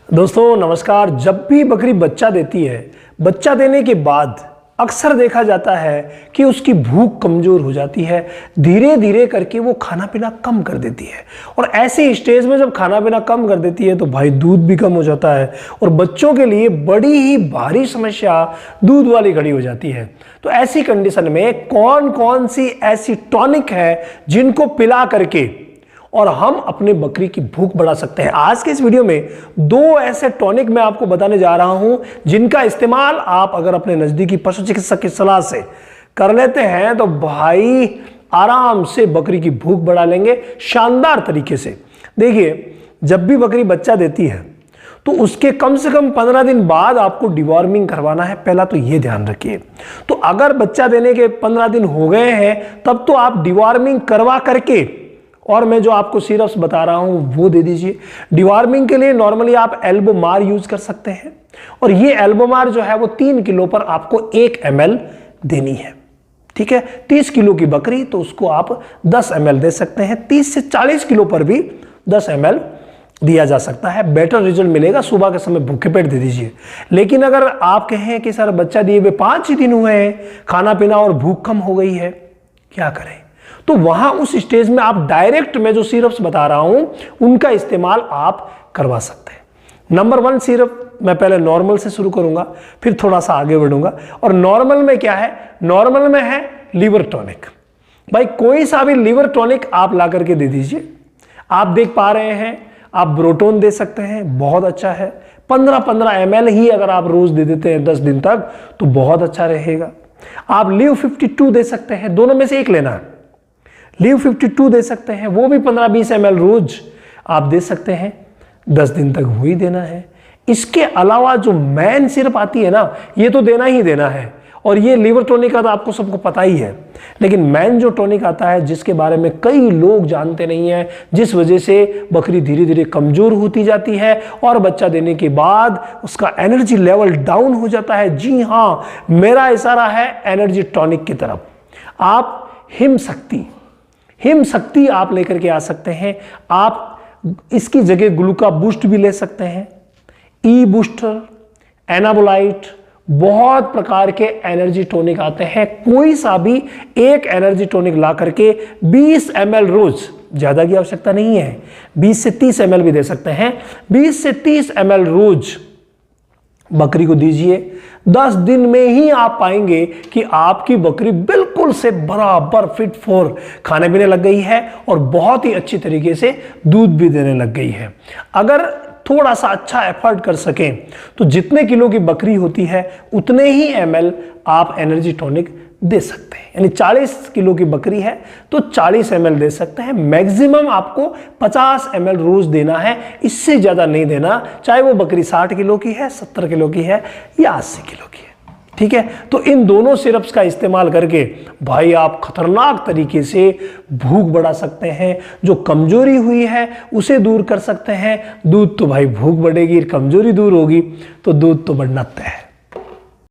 दोस्तों नमस्कार। जब भी बकरी बच्चा देती है, बच्चा देने के बाद अक्सर देखा जाता है कि उसकी भूख कमजोर हो जाती है। धीरे धीरे करके वो खाना पीना कम कर देती है और ऐसे स्टेज में जब खाना पीना कम कर देती है तो भाई दूध भी कम हो जाता है और बच्चों के लिए बड़ी ही भारी समस्या दूध वाली खड़ी हो जाती है। तो ऐसी कंडीशन में कौन कौन सी ऐसी टॉनिक है जिनको पिला करके और हम अपने बकरी की भूख बढ़ा सकते हैं। आज के इस वीडियो में दो ऐसे टॉनिक मैं आपको बताने जा रहा हूं जिनका इस्तेमाल आप अगर अपने नजदीकी पशु चिकित्सक की सलाह से कर लेते हैं तो भाई आराम से बकरी की भूख बढ़ा लेंगे शानदार तरीके से। देखिए, जब भी बकरी बच्चा देती है तो उसके कम से कम 15 दिन बाद आपको डिवॉर्मिंग करवाना है। पहला तो यह ध्यान रखिए। तो अगर बच्चा देने के 15 दिन हो गए हैं तब तो आप डिवॉर्मिंग करवा करके और मैं जो आपको सिरप्स बता रहा हूं वो दे दीजिए। डिवॉर्मिंग के लिए नॉर्मली आप एल्बोमार यूज कर सकते हैं और ये एल्बोमार जो है वो 3 किलो पर आपको 1 ml देनी है। ठीक है, 30 किलो की बकरी तो उसको आप 10 ml दे सकते हैं। 30 से 40 किलो पर भी 10 ml दिया जा सकता है। बेटर रिजल्ट मिलेगा। सुबह के समय भूखे पेट दे दीजिए। लेकिन अगर आप कहें कि सर बच्चा दिए हुए 5 ही दिन हुए हैं, खाना पीना और भूख कम हो गई है, क्या करें? तो वहां उस स्टेज में आप डायरेक्ट मैं जो सिरप्स बता रहा हूं उनका इस्तेमाल आप करवा सकते हैं। नंबर 1 सिरप मैं पहले नॉर्मल से शुरू करूंगा, फिर थोड़ा सा आगे बढ़ूंगा। और नॉर्मल में क्या है? नॉर्मल में है लीवर टॉनिक। भाई कोई सा भी लीवर टॉनिक आप ला करके दे दीजिए। आप देख पा रहे हैं, आप ब्रोटोन दे सकते हैं, बहुत अच्छा है। 15-15 ml ही अगर आप रोज दे देते हैं 10 दिन तक तो बहुत अच्छा रहेगा। आप लीव 52 दे सकते हैं, दोनों में से एक लेना है। लीव 52 दे सकते हैं, वो भी 15-20 ml रोज आप दे सकते हैं, 10 दिन तक वही देना है। इसके अलावा जो मैन सिरप आती है ना, ये तो देना ही देना है। और ये लीवर टॉनिक का तो आपको सबको पता ही है, लेकिन मैन जो टॉनिक आता है जिसके बारे में कई लोग जानते नहीं है, जिस वजह से बकरी धीरे धीरे कमजोर होती जाती है और बच्चा देने के बाद उसका एनर्जी लेवल डाउन हो जाता है। जी हाँ, मेरा इशारा है एनर्जी टॉनिक की तरफ। आप हिम शक्ति आप लेकर के आ सकते हैं। आप इसकी जगह ग्लूका बूस्ट भी ले सकते हैं, ई बूस्टर, एनाबोलाइट, बहुत प्रकार के एनर्जी टॉनिक आते हैं। कोई सा भी एक एनर्जी टॉनिक ला करके 20 ml रोज, ज्यादा की आवश्यकता नहीं है, 20 से 30 ml भी दे सकते हैं। 20 से 30 ml रोज बकरी को दीजिए। 10 दिन में ही आप पाएंगे कि आपकी बकरी बिल्कुल से बराबर फिट फॉर खाने पीने लग गई है और बहुत ही अच्छी तरीके से दूध भी देने लग गई है। अगर थोड़ा सा अच्छा एफर्ट कर सकें तो जितने किलो की बकरी होती है उतने ही ml आप एनर्जी टॉनिक दे सकते हैं। यानी 40 किलो की बकरी है तो 40 ml दे सकते हैं। मैक्सिमम आपको 50 ml रोज देना है, इससे ज्यादा नहीं देना, चाहे वो बकरी 60 किलो की है, 70 किलो की है या 80 किलो की है। ठीक है, तो इन दोनों सिरप्स का इस्तेमाल करके भाई आप खतरनाक तरीके से भूख बढ़ा सकते हैं। जो कमजोरी हुई है उसे दूर कर सकते हैं। दूध तो भाई भूख बढ़ेगी, कमजोरी दूर होगी तो दूध तो बढ़ना तय है।